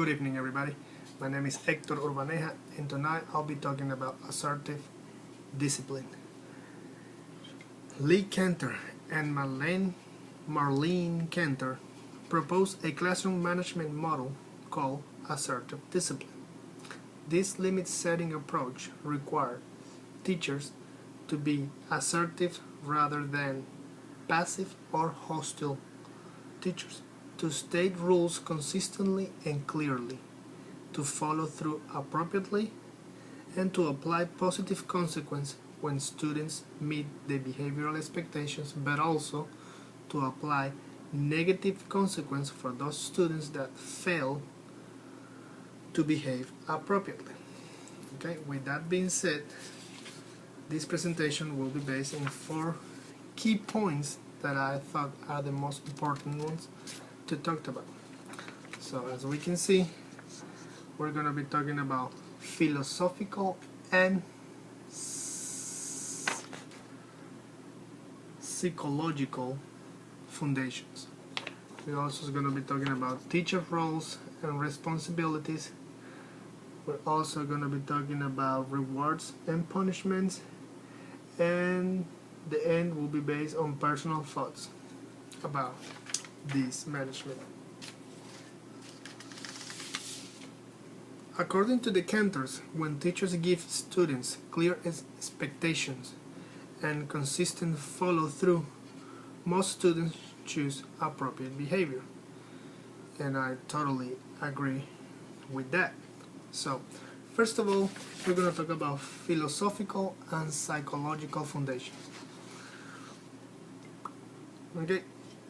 Good evening, everybody. My name is Hector Urbaneja, and tonight I'll be talking about assertive discipline. Lee Cantor and Marlene Cantor proposed a classroom management model called assertive discipline. This limit-setting approach required teachers to be assertive rather than passive or hostile teachers, to state rules consistently and clearly, to follow through appropriately, and to apply positive consequence when students meet the behavioral expectations, but also to apply negative consequence for those students that fail to behave appropriately. Okay, with that being said, this presentation will be based on 4 key points that I thought are the most important ones to talk about. So as we can see, we're going to be talking about philosophical and psychological foundations. We're also going to be talking about teacher roles and responsibilities. We're also going to be talking about rewards and punishments, and the end will be based on personal thoughts about this management. According to the Cantors, when teachers give students clear expectations and consistent follow-through, most students choose appropriate behavior. And I totally agree with that. So, first of all, we're going to talk about philosophical and psychological foundations. Okay,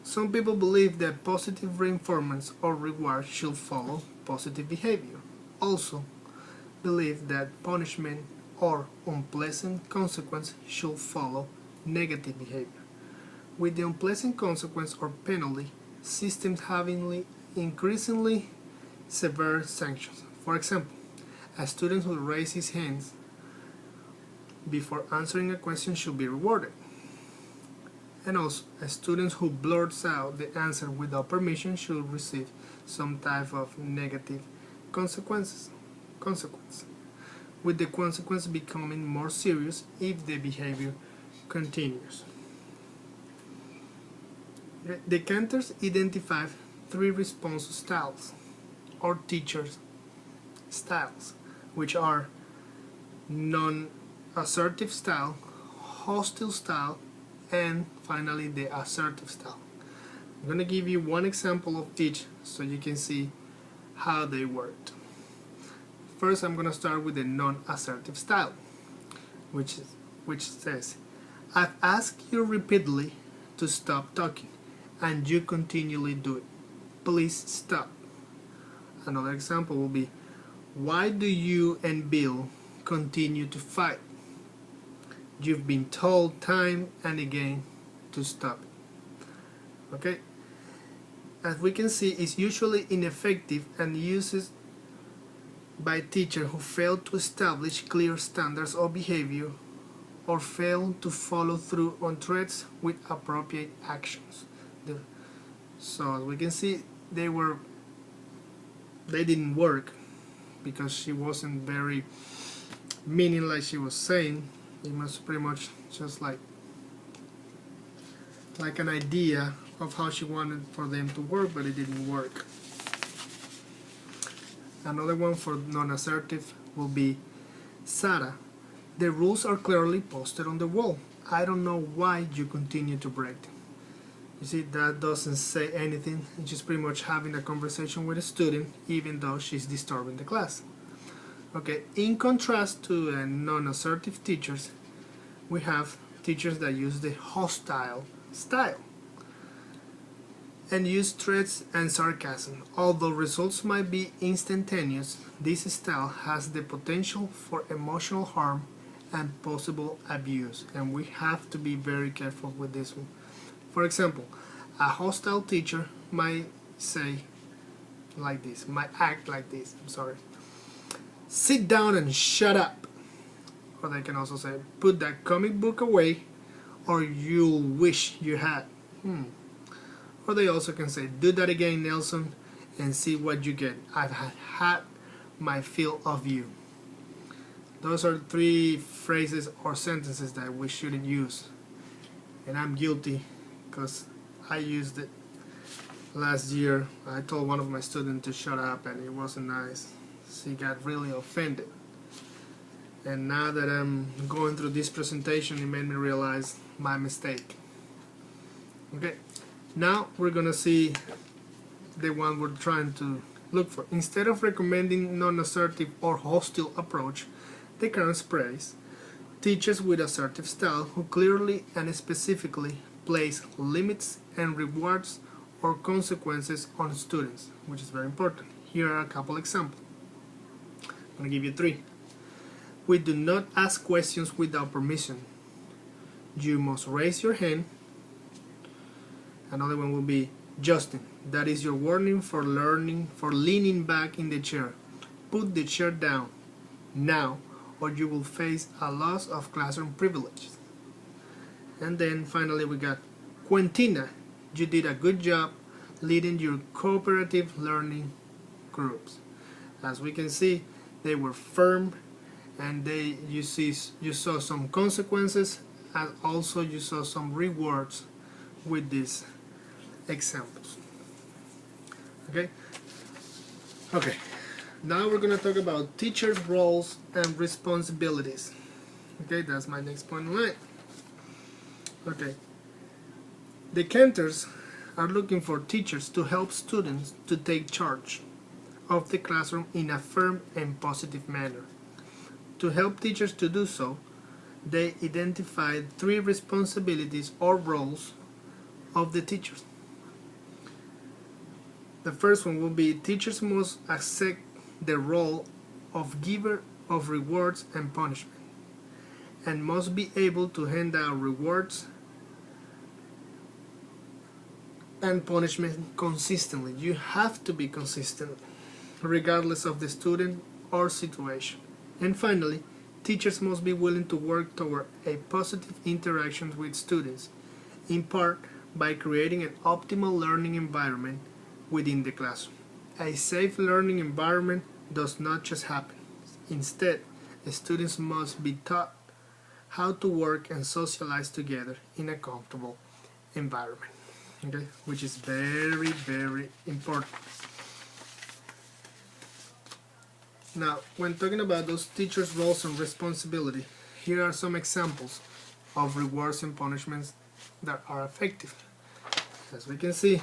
some people believe that positive reinforcements or rewards should follow positive behavior. Also, believe that punishment or unpleasant consequence should follow negative behavior, with the unpleasant consequence or penalty systems having increasingly severe sanctions. For example, a student who raises his hands before answering a question should be rewarded. And also, a student who blurts out the answer without permission should receive some type of negative consequence, with the consequence becoming more serious if the behavior continues. The Cantors identify 3 response styles, or teachers' styles, which are non-assertive style, hostile style, and finally the assertive style. I'm going to give you one example of each so you can see how they worked. First, I'm going to start with the non-assertive style, which says, I've asked you repeatedly to stop talking, and you continually do it. Please stop. Another example will be, why do you and Bill continue to fight? You've been told time and again to stop it. Okay? As we can see, it's usually ineffective and used by teachers who fail to establish clear standards of behavior or fail to follow through on threats with appropriate actions. So as we can see, they didn't work because she wasn't very meaning like she was saying. It was pretty much just like an idea of how she wanted for them to work, but it didn't work. Another one for non-assertive will be, Sarah, the rules are clearly posted on the wall. I don't know why you continue to break them. You see, that doesn't say anything. She's pretty much having a conversation with a student, even though she's disturbing the class. Okay, in contrast to non-assertive teachers, we have teachers that use the hostile style and use threats and sarcasm. Although results might be instantaneous, this style has the potential for emotional harm and possible abuse, and we have to be very careful with this one. For example, a hostile teacher might say like this, might act like this, sit down and shut up. Or they can also say, put that comic book away or you'll wish you had. Or they also can say, do that again, Nelson, and see what you get. I've had my fill of you. Those are 3 phrases or sentences that we shouldn't use, and I'm guilty because I used it last year. I told one of my students to shut up and it wasn't nice. She got really offended, and now that I'm going through this presentation, it made me realize my mistake. Okay, now we're gonna see the one we're trying to look for. Instead of recommending non-assertive or hostile approach, the current praise teachers with assertive style who clearly and specifically place limits and rewards or consequences on students, which is very important. Here are a couple examples. I'm going to give you 3. We do not ask questions without permission. You must raise your hand. Another one will be, Justin, that is your warning for leaning back in the chair. Put the chair down now, or you will face a loss of classroom privileges. And then finally we got, Quentina, you did a good job leading your cooperative learning groups. As we can see, they were firm, and you saw some consequences, and also you saw some rewards with these examples. Okay, now we're going to talk about teachers' roles and responsibilities. Okay, that's my next point in line. Okay, the Cantors are looking for teachers to help students to take charge of the classroom in a firm and positive manner. To help teachers to do so, they identified 3 responsibilities or roles of the teachers. The first one will be, teachers must accept the role of giver of rewards and punishment, and must be able to hand out rewards and punishment consistently. You have to be consistent regardless of the student or situation. And finally, teachers must be willing to work toward a positive interaction with students, in part by creating an optimal learning environment within the classroom. A safe learning environment does not just happen. Instead, students must be taught how to work and socialize together in a comfortable environment. Okay, which is very, very important. Now, when talking about those teachers' roles and responsibility, here are some examples of rewards and punishments that are effective. As we can see,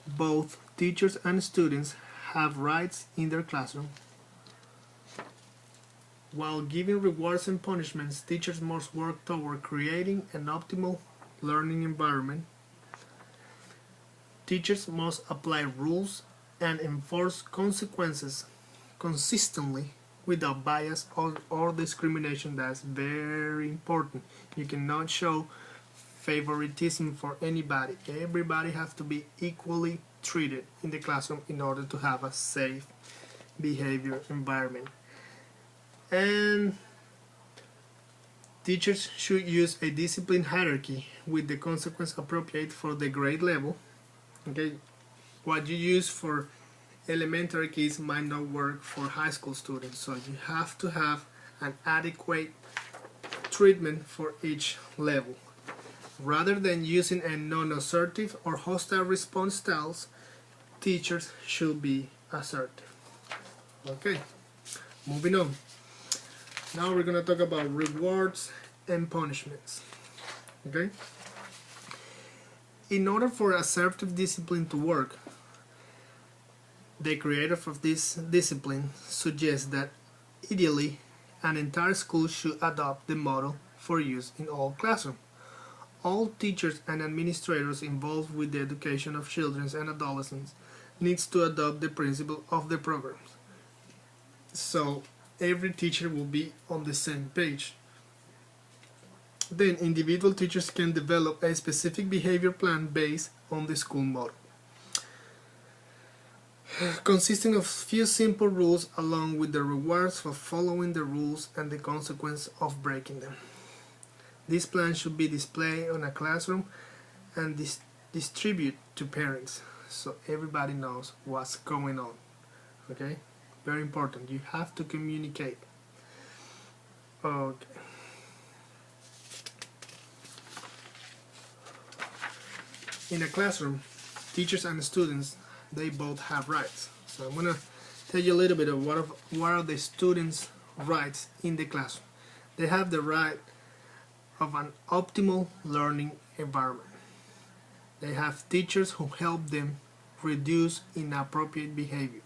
both teachers and students have rights in their classroom. While giving rewards and punishments, teachers must work toward creating an optimal learning environment. Teachers must apply rules and enforce consequences consistently without bias or discrimination. That's very important. You cannot show favoritism for anybody. Everybody has to be equally treated in the classroom in order to have a safe behavior environment. And teachers should use a discipline hierarchy with the consequence appropriate for the grade level. Okay, what you use for elementary kids might not work for high school students, so you have to have an adequate treatment for each level. Rather than using a non-assertive or hostile response styles, teachers should be assertive. Okay, moving on. Now we're going to talk about rewards and punishments. Okay? In order for assertive discipline to work, the creator of this discipline suggests that ideally an entire school should adopt the model for use in all classrooms. All teachers and administrators involved with the education of children and adolescents needs to adopt the principle of the programs. So every teacher will be on the same page. Then individual teachers can develop a specific behavior plan based on the school model, consisting of few simple rules along with the rewards for following the rules and the consequence of breaking them. This plan should be displayed on a classroom and distributed to parents so everybody knows what's going on. Okay, very important. You have to communicate. Okay. In a classroom, teachers and students, they both have rights. So I'm gonna tell you a little bit of what are the students' rights in the classroom. They have the right of an optimal learning environment. They have teachers who help them reduce inappropriate behavior.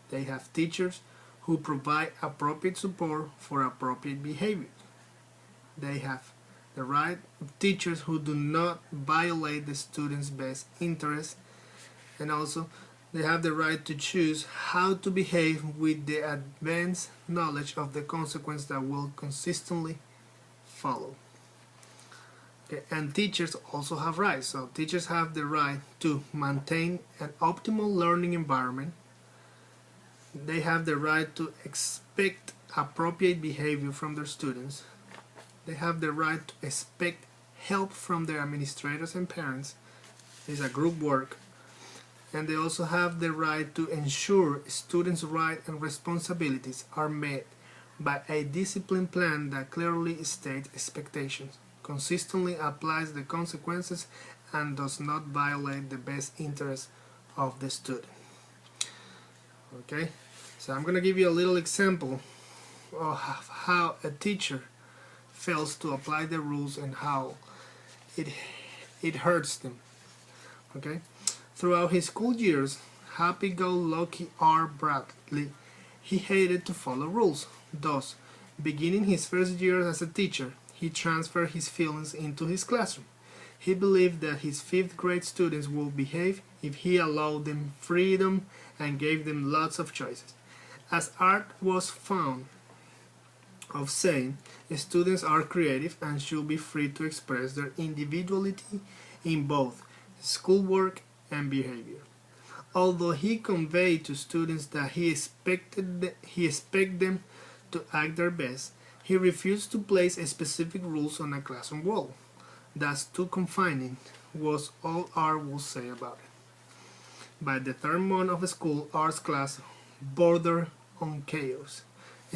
They have teachers who provide appropriate support for appropriate behavior. They have the right of teachers who do not violate the student's best interest, and also they have the right to choose how to behave with the advanced knowledge of the consequence that will consistently follow. Okay, and teachers also have rights. So teachers have the right to maintain an optimal learning environment. They have the right to expect appropriate behavior from their students. They have the right to expect help from their administrators and parents. It's a group work. And they also have the right to ensure students' rights and responsibilities are met by a discipline plan that clearly states expectations, consistently applies the consequences, and does not violate the best interest of the student. Okay, so I'm going to give you a little example of how a teacher fails to apply the rules and how it hurts them. Okay, throughout his school years, happy-go-lucky R. Bradley, he hated to follow rules. Thus, beginning his first year as a teacher, he transferred his feelings into his classroom. He believed that his 5th grade students would behave if he allowed them freedom and gave them lots of choices. As Art was fond of saying, students are creative and should be free to express their individuality in both schoolwork and behavior. Although he conveyed to students that he expected them to act their best, he refused to place specific rules on a classroom wall. That's too confining, was all Art would say about it. By the 3rd month of school, Art's class bordered on chaos.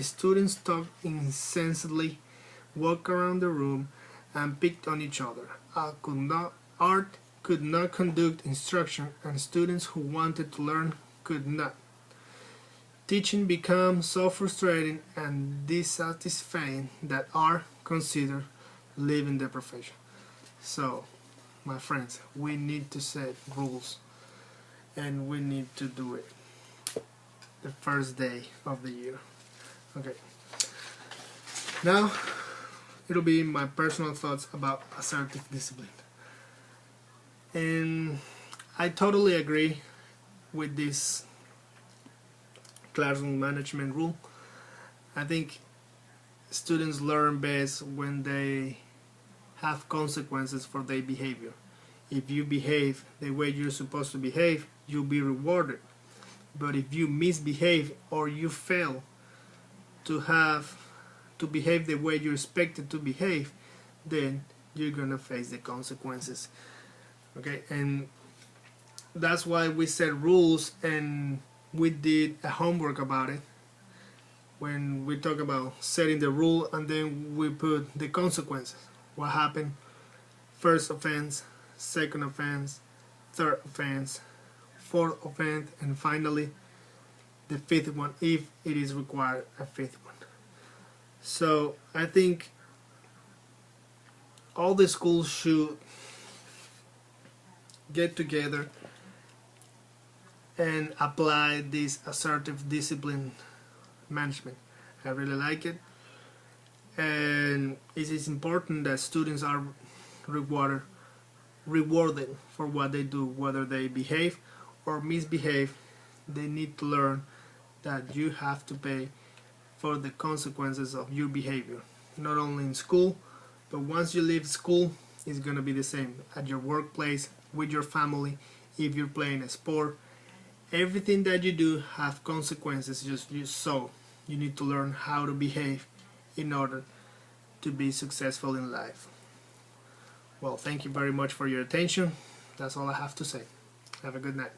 Students talked incessantly, walked around the room, and picked on each other. Art could not conduct instruction, and students who wanted to learn could not. Teaching became so frustrating and dissatisfying that Art considered leaving the profession. So, my friends, we need to set rules, and we need to do it the first day of the year. Okay. Now, it'll be my personal thoughts about assertive discipline. And I totally agree with this classroom management rule. I think students learn best when they have consequences for their behavior. If you behave the way you're supposed to behave, you'll be rewarded. But if you misbehave or you fail to behave the way you're expected to behave, then you're gonna face the consequences. Okay, and that's why we set rules, and we did a homework about it when we talk about setting the rule, and then we put the consequences. What happened? First offense, second offense, third offense, fourth offense, and finally the 5th one, if it is required, a 5th one. So I think all the schools should get together and apply this assertive discipline management. I really like it, and it is important that students are rewarded for what they do, whether they behave or misbehave. They need to learn that you have to pay for the consequences of your behavior, not only in school, but once you leave school, it's going to be the same at your workplace, with your family, if you're playing a sport. Everything that you do have consequences. So you need to learn how to behave in order to be successful in life. Well, thank you very much for your attention. That's all I have to say. Have a good night.